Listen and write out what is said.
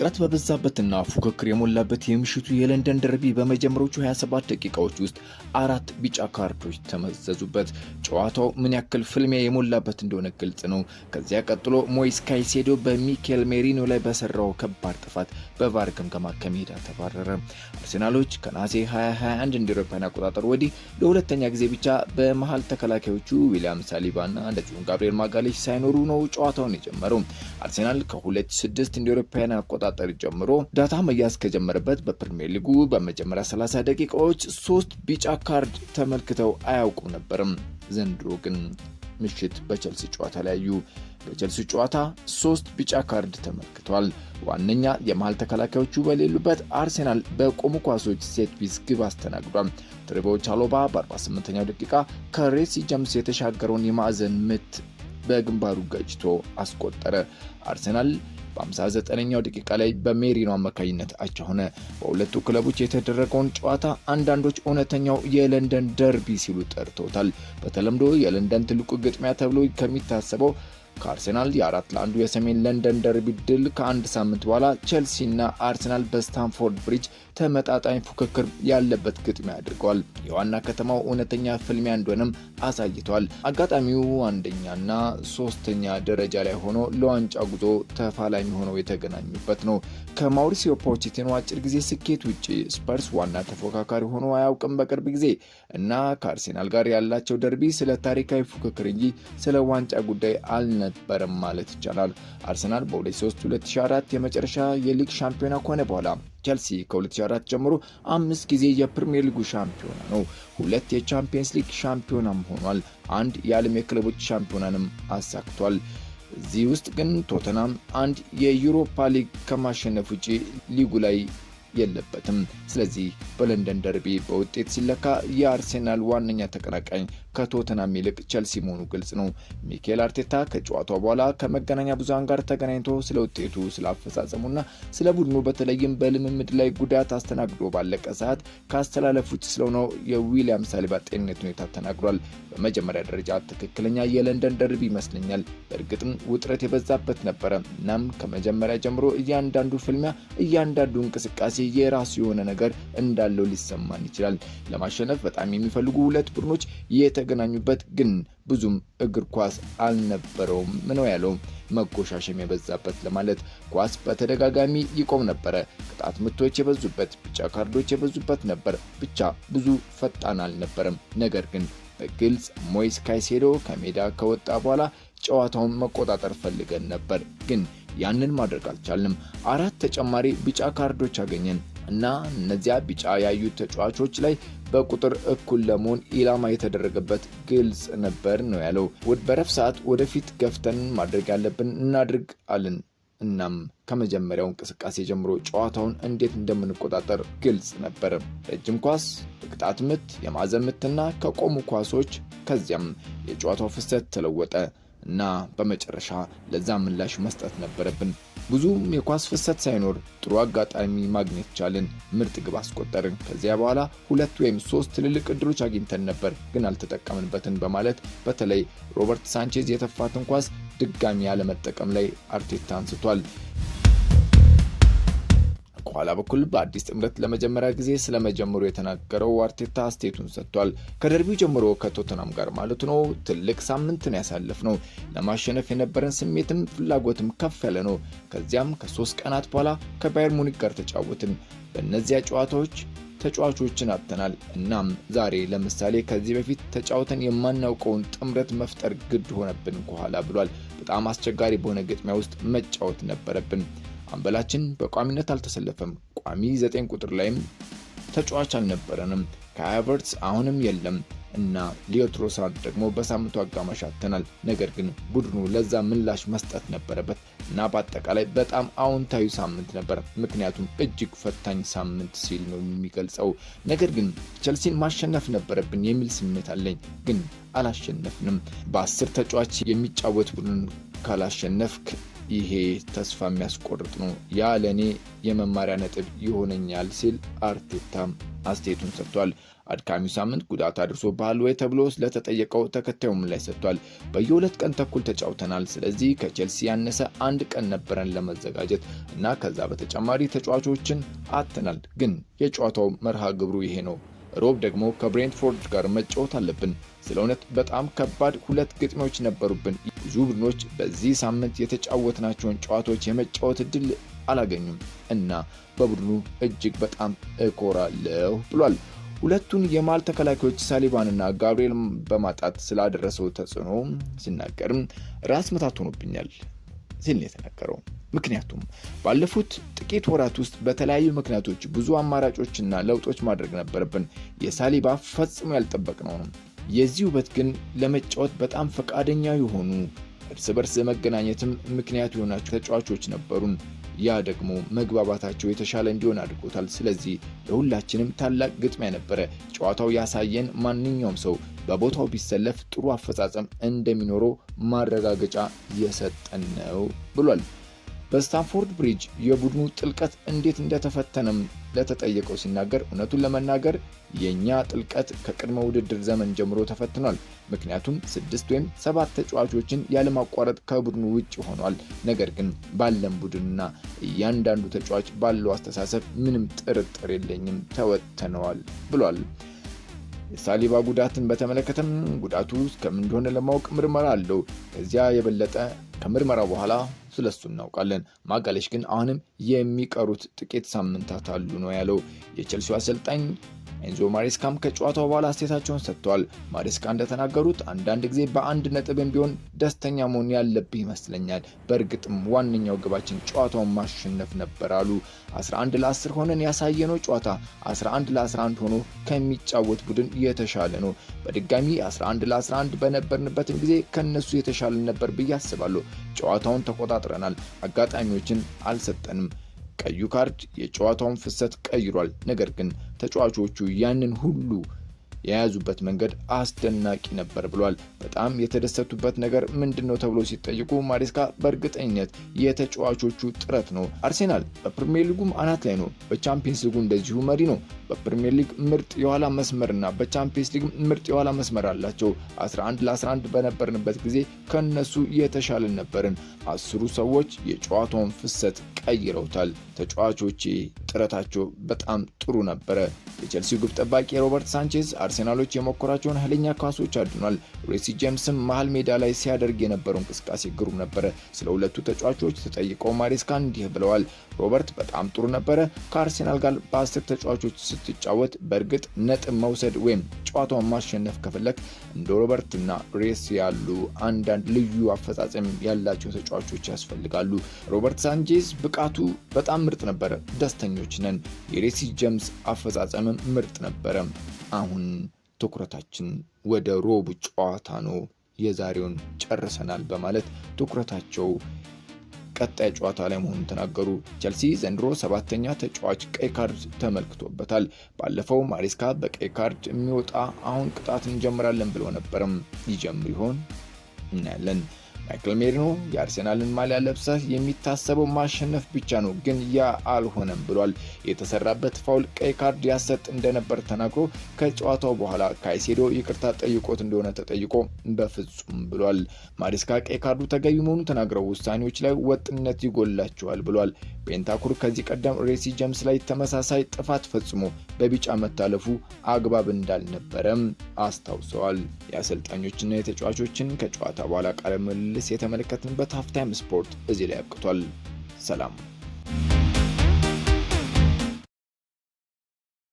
ውጥረት በበዛበትና ፉክክር የሞላበት የምሽቱ የለንደን ደርቢ በመጀመሪያዎቹ 27 ደቂቃዎች ውስጥ 4 ቢጫ ካርዶች ተመዘዙበት። ጨዋታው ምን ያክል ፍልሚያ የሞላበት እንደሆነ ግልጽ ነው። ከዚያ ቀጥሎ ሞይስ ካይሴዶ በሚኬል ሜሪኖ ላይ በሰራው ከባድ ጥፋት በቫር ግምገማ ከሜዳ ተባረረ። አርሰናሎች ከነሐሴ 2021 እንደ አውሮፓውያን አቆጣጠር ወዲህ ለሁለተኛ ጊዜ ብቻ በመሃል ተከላካዮቹ ዊሊያም ሳሊባና እንደዚሁም ጋብሪኤል ማጋሌሽ ሳይኖሩ ነው ጨዋታውን የጀመረው። አርሰናል ከ2006 እንደ አውሮፓውያን አቆጣጠር ጀምሮ ዳታ መያዝ ከጀመረበት በፕሪሚየር ሊጉ በመጀመሪያ 30 ደቂቃዎች 3 ቢጫ ካርድ ተመልክተው አያውቁም ነበርም። ዘንድሮ ግን ምሽት በቸልሲ ጨዋታ ላይ በቸልሲ ጨዋታ 3 ቢጫ ካርድ ተመልክቷል። ዋነኛ የመሃል ተከላካዮቹ በሌሉበት አርሰናል በቆሙ ኳሶች ሴት ፒስ ግብ አስተናግዷል። ትሬቮ ቻሎባ በ48ኛው ደቂቃ ከሬሲ ጀምስ የተሻገረውን የማዕዘን ምት በግንባሩ ገጭቶ አስቆጠረ። አርሰናል በ59ኛው ደቂቃ ላይ በሜሪኖ አማካኝነት አቻ ሆነ። በሁለቱ ክለቦች የተደረገውን ጨዋታ አንዳንዶች እውነተኛው የለንደን ደርቢ ሲሉ ጠርተውታል። በተለምዶ የለንደን ትልቁ ግጥሚያ ተብሎ ከሚታሰበው ከአርሰናል የ4-1 የሰሜን ለንደን ደርቢ ድል ከአንድ ሳምንት በኋላ ቼልሲና አርሰናል በስታንፎርድ ብሪጅ ተመጣጣኝ ፉክክር ያለበት ግጥሚያ አድርገዋል። የዋና ከተማው እውነተኛ ፍልሚያ እንደሆነም አሳይቷል። አጋጣሚው አንደኛና ሶስተኛ ደረጃ ላይ ሆኖ ለዋንጫ ጉዞ ተፋላሚ ሆነው የተገናኙበት ነው። ከማውሪሲዮ ፖቼቲኖ አጭር ጊዜ ስኬት ውጪ ስፐርስ ዋና ተፎካካሪ ሆኖ አያውቅም በቅርብ ጊዜ እና ከአርሰናል ጋር ያላቸው ደርቢ ስለ ታሪካዊ ፉክክር እንጂ ስለ ዋንጫ ጉዳይ አልነበረም ማለት ይቻላል። አርሰናል በ2003-2004 የመጨረሻ የሊግ ሻምፒዮና ከሆነ በኋላ ቼልሲ ከ2004 ጀምሮ 5 ጊዜ የፕሪሚየር ሊጉ ሻምፒዮና ነው። 2 የቻምፒየንስ ሊግ ሻምፒዮናም ሆኗል። 1 የዓለም የክለቦች ሻምፒዮናንም አሳክቷል። እዚህ ውስጥ ግን ቶተናም 1 የዩሮፓ ሊግ ከማሸነፍ ውጪ ሊጉ ላይ የለበትም። ስለዚህ በለንደን ደርቢ በውጤት ሲለካ የአርሰናል ዋነኛ ተቀናቃኝ ከቶተናም ይልቅ ቼልሲ መሆኑ ግልጽ ነው። ሚኬል አርቴታ ከጨዋታው በኋላ ከመገናኛ ብዙሃን ጋር ተገናኝቶ ስለ ውጤቱ፣ ስለ አፈጻጸሙና ስለ ቡድኑ በተለይም በልምምድ ላይ ጉዳት አስተናግዶ ባለቀ ሰዓት ካስተላለፍ ውጭ ስለሆነው የዊሊያም ሳሊባ ጤንነት ሁኔታ ተናግሯል። በመጀመሪያ ደረጃ ትክክለኛ የለንደን ደርቢ ይመስለኛል። በእርግጥም ውጥረት የበዛበት ነበረ። እናም ከመጀመሪያ ጀምሮ እያንዳንዱ ፍልሚያ፣ እያንዳንዱ እንቅስቃሴ የራሱ የሆነ ነገር እንዳለው ሊሰማን ይችላል። ለማሸነፍ በጣም የሚፈልጉ ሁለት ቡድኖች የተገናኙበት ግን ብዙም እግር ኳስ አልነበረውም ነው ያለው። መጎሻሸም የበዛበት ለማለት ኳስ በተደጋጋሚ ይቆም ነበረ። ቅጣት ምቶች የበዙበት፣ ቢጫ ካርዶች የበዙበት ነበር። ብቻ ብዙ ፈጣን አልነበረም። ነገር ግን በግልጽ ሞይስ ካይሴዶ ከሜዳ ከወጣ በኋላ ጨዋታውን መቆጣጠር ፈልገን ነበር፣ ግን ያንን ማድረግ አልቻልንም። 4 ተጨማሪ ቢጫ ካርዶች አገኘን እና እነዚያ ቢጫ ያዩት ተጫዋቾች ላይ በቁጥር እኩል ለመሆን ኢላማ የተደረገበት ግልጽ ነበር ነው ያለው። በረፍት ሰዓት ወደፊት ገፍተን ማድረግ ያለብን እናድርግ አልን። እናም ከመጀመሪያው እንቅስቃሴ ጀምሮ ጨዋታውን እንዴት እንደምንቆጣጠር ግልጽ ነበር። ረጅም ኳስ፣ ቅጣት ምት፣ የማዕዘን ምትና ከቆሙ ኳሶች። ከዚያም የጨዋታው ፍሰት ተለወጠ እና በመጨረሻ ለዛ ምላሽ መስጠት ነበረብን። ብዙም የኳስ ፍሰት ሳይኖር ጥሩ አጋጣሚ ማግኘት ቻልን። ምርጥ ግብ አስቆጠርን። ከዚያ በኋላ 2 ወይም 3 ትልልቅ እድሎች አግኝተን ነበር፣ ግን አልተጠቀምንበትን በማለት በተለይ ሮበርት ሳንቼዝ የተፋትን ኳስ ድጋሚ ያለመጠቀም ላይ አርቴታ አንስቷል። ከኋላ በኩል በአዲስ ጥምረት ለመጀመሪያ ጊዜ ስለመጀመሩ የተናገረው አርቴታ አስተያየቱን ሰጥቷል። ከደርቢው ጀምሮ ከቶተናም ጋር ማለት ነው ትልቅ ሳምንትን ያሳለፍነው። ለማሸነፍ የነበረን ስሜትም ፍላጎትም ከፍ ያለ ነው። ከዚያም ከ3 ቀናት በኋላ ከባየር ሙኒክ ጋር ተጫወትን። በእነዚያ ጨዋታዎች ተጫዋቾችን አጥተናል። እናም ዛሬ ለምሳሌ ከዚህ በፊት ተጫውተን የማናውቀውን ጥምረት መፍጠር ግድ ሆነብን ከኋላ ብሏል። በጣም አስቸጋሪ በሆነ ግጥሚያ ውስጥ መጫወት ነበረብን። አምበላችን በቋሚነት አልተሰለፈም። ቋሚ 9 ቁጥር ላይም ተጫዋች አልነበረንም። ከሃቨርትዝ አሁንም የለም እና ሊዮ ትሮሳርድ ደግሞ በሳምንቱ አጋማሽ አጥተናል። ነገር ግን ቡድኑ ለዛ ምላሽ መስጠት ነበረበት እና በአጠቃላይ በጣም አዎንታዊ ሳምንት ነበር፣ ምክንያቱም እጅግ ፈታኝ ሳምንት ሲል ነው የሚገልጸው። ነገር ግን ቼልሲን ማሸነፍ ነበረብን የሚል ስሜት አለኝ፣ ግን አላሸነፍንም። በ10 ተጫዋች የሚጫወት ቡድን ካላሸነፍክ ይሄ ተስፋ የሚያስቆርጥ ነው። ያ ለኔ የመማሪያ ነጥብ ይሆነኛል ሲል አርቴታ አስተያየቱን ሰጥቷል። አድካሚው ሳምንት ጉዳት አድርሶብሃል ወይ ተብሎ ስለተጠየቀው ተከታዩ ምላሽ ሰጥቷል። በየ2 ቀን ተኩል ተጫውተናል። ስለዚህ ከቼልሲ ያነሰ 1 ቀን ነበረን ለመዘጋጀት እና ከዛ በተጨማሪ ተጫዋቾችን አጥተናል። ግን የጨዋታው መርሃ ግብሩ ይሄ ነው። ሮብ ደግሞ ከብሬንትፎርድ ጋር መጫወት አለብን። ስለ እውነት በጣም ከባድ 2 ግጥሚያዎች ነበሩብን። ብዙ ቡድኖች በዚህ ሳምንት የተጫወትናቸውን ጨዋታዎች የመጫወት እድል አላገኙም እና በቡድኑ እጅግ በጣም እኮራለሁ ብሏል። ሁለቱን የማል ተከላካዮች ሳሊባንና ጋብሪኤል በማጣት ስላደረሰው ተጽዕኖ ሲናገር ራስ ምታት ሆኖብኛል ሲል የተናገረው። ምክንያቱም ባለፉት ጥቂት ወራት ውስጥ በተለያዩ ምክንያቶች ብዙ አማራጮችና ለውጦች ማድረግ ነበረብን። የሳሊባ ፈጽሞ ያልጠበቅነው ነው። የዚህ ውበት ግን ለመጫወት በጣም ፈቃደኛ የሆኑ እርስ በርስ መገናኘትም ምክንያት የሆናቸው ተጫዋቾች ነበሩን። ያ ደግሞ መግባባታቸው የተሻለ እንዲሆን አድርጎታል። ስለዚህ ለሁላችንም ታላቅ ግጥሚያ ነበረ። ጨዋታው ያሳየን ማንኛውም ሰው በቦታው ቢሰለፍ ጥሩ አፈጻጸም እንደሚኖረው ማረጋገጫ የሰጠን ነው ብሏል። በስታንፎርድ ብሪጅ የቡድኑ ጥልቀት እንዴት እንደተፈተነም ለተጠየቀው ሲናገር እውነቱን ለመናገር የኛ ጥልቀት ከቅድመ ውድድር ዘመን ጀምሮ ተፈትኗል። ምክንያቱም 6 ወይም 7 ተጫዋቾችን ያለማቋረጥ ከቡድኑ ውጭ ሆኗል። ነገር ግን ባለን ቡድንና እያንዳንዱ ተጫዋች ባለው አስተሳሰብ ምንም ጥርጥር የለኝም ተወጥተነዋል ብሏል። የሳሊባ ጉዳትን በተመለከተም ጉዳቱ እስከምን እንደሆነ ለማወቅ ምርመራ አለው። ከዚያ የበለጠ ከምርመራ በኋላ ስለሱ እናውቃለን። ማጋሌሽ ግን አሁንም የሚቀሩት ጥቂት ሳምንታት አሉ ነው ያለው። የቼልሲው አሰልጣኝ ኤንዞ ማሬስካም ከጨዋታው በኋላ አስተያየታቸውን ሰጥተዋል። ማሬስካ እንደተናገሩት አንዳንድ ጊዜ በአንድ ነጥብም ቢሆን ደስተኛ መሆን ያለብህ ይመስለኛል። በእርግጥም ዋነኛው ግባችን ጨዋታውን ማሸነፍ ነበር አሉ። 11-10 ሆነን ያሳየነው ጨዋታ 11-11 ሆኖ ከሚጫወት ቡድን የተሻለ ነው። በድጋሚ 11-11 በነበርንበትም ጊዜ ከነሱ የተሻለ ነበር ብዬ አስባለሁ። ጨዋታውን ተቆጣጥረናል፣ አጋጣሚዎችን አልሰጠንም። ቀዩ ካርድ የጨዋታውን ፍሰት ቀይሯል። ነገር ግን ተጫዋቾቹ ያንን ሁሉ የያዙበት መንገድ አስደናቂ ነበር ብሏል። በጣም የተደሰቱበት ነገር ምንድነው ተብሎ ሲጠይቁ ማሬስካ በእርግጠኝነት የተጫዋቾቹ ጥረት ነው። አርሴናል በፕሪሚየር ሊጉም አናት ላይ ነው። በቻምፒየንስ ሊጉ እንደዚሁ መሪ ነው። በፕሪሚየር ሊግ ምርጥ የኋላ መስመርና በቻምፒየንስ ሊግ ምርጥ የኋላ መስመር አላቸው። 11-11 በነበርንበት ጊዜ ከነሱ የተሻለ ነበርን። 10 ሰዎች የጨዋታውን ፍሰት ቀይረውታል። ተጫዋቾቼ ጥረታቸው በጣም ጥሩ ነበረ። የቼልሲው ግብ ጠባቂ ሮበርት ሳንቼዝ አርሴናሎች የሞከራቸውን ኃይለኛ ኳሶች አድኗል። ሬሲ ጄምስም መሃል ሜዳ ላይ ሲያደርግ የነበረው እንቅስቃሴ ግሩም ነበረ። ስለ ሁለቱ ተጫዋቾች ተጠይቀው ማሬስካ እንዲህ ብለዋል። ሮበርት በጣም ጥሩ ነበረ። ከአርሴናል ጋር በ10 ተጫዋቾች ስትጫወት በእርግጥ ነጥብ መውሰድ ወይም ጨዋታውን ማሸነፍ ከፈለክ እንደ ሮበርትና ሬስ ያሉ አንዳንድ ልዩ አፈጻጸም ያላቸው ተጫዋቾች ያስፈልጋሉ። ሮበርት ሳንቼዝ ብቃቱ በጣም ምርጥ ነበረ። ደስተኞች ነን። የሬሲ ጄምስ አፈጻጸምም ምርጥ ነበረ። አሁን ትኩረታችን ወደ ሮቡ ጨዋታ ነው። የዛሬውን ጨርሰናል በማለት ትኩረታቸው ቀጣይ ጨዋታ ላይ መሆኑን ተናገሩ። ቼልሲ ዘንድሮ 7ኛ ተጫዋች ቀይ ካርድ ተመልክቶበታል። ባለፈው ማሬስካ በቀይ ካርድ የሚወጣ አሁን ቅጣት እንጀምራለን ብለው ነበርም። ይጀምር ይሆን? እናያለን። ማይክል ሜሪኖ የአርሴናልን ማሊያ ለብሰህ የሚታሰበው ማሸነፍ ብቻ ነው፣ ግን ያ አልሆነም ብሏል። የተሰራበት ፋውል ቀይ ካርድ ያሰጥ እንደነበር ተናግሮ ከጨዋታው በኋላ ካይሴዶ ይቅርታ ጠይቆት እንደሆነ ተጠይቆ በፍጹም ብሏል። ማሬስካ ቀይ ካርዱ ተገቢ መሆኑን ተናግረው ውሳኔዎች ላይ ወጥነት ይጎላቸዋል ብሏል። ቤንታኩር ከዚህ ቀደም ሬሲ ጄምስ ላይ ተመሳሳይ ጥፋት ፈጽሞ በቢጫ መታለፉ አግባብ እንዳልነበረም አስታውሰዋል። የአሰልጣኞችና የተጫዋቾችን ከጨዋታ በኋላ ቃለ ምልልስ የተመለከትንበት ሃፍታይም ስፖርት እዚህ ላይ አብቅቷል። ሰላም።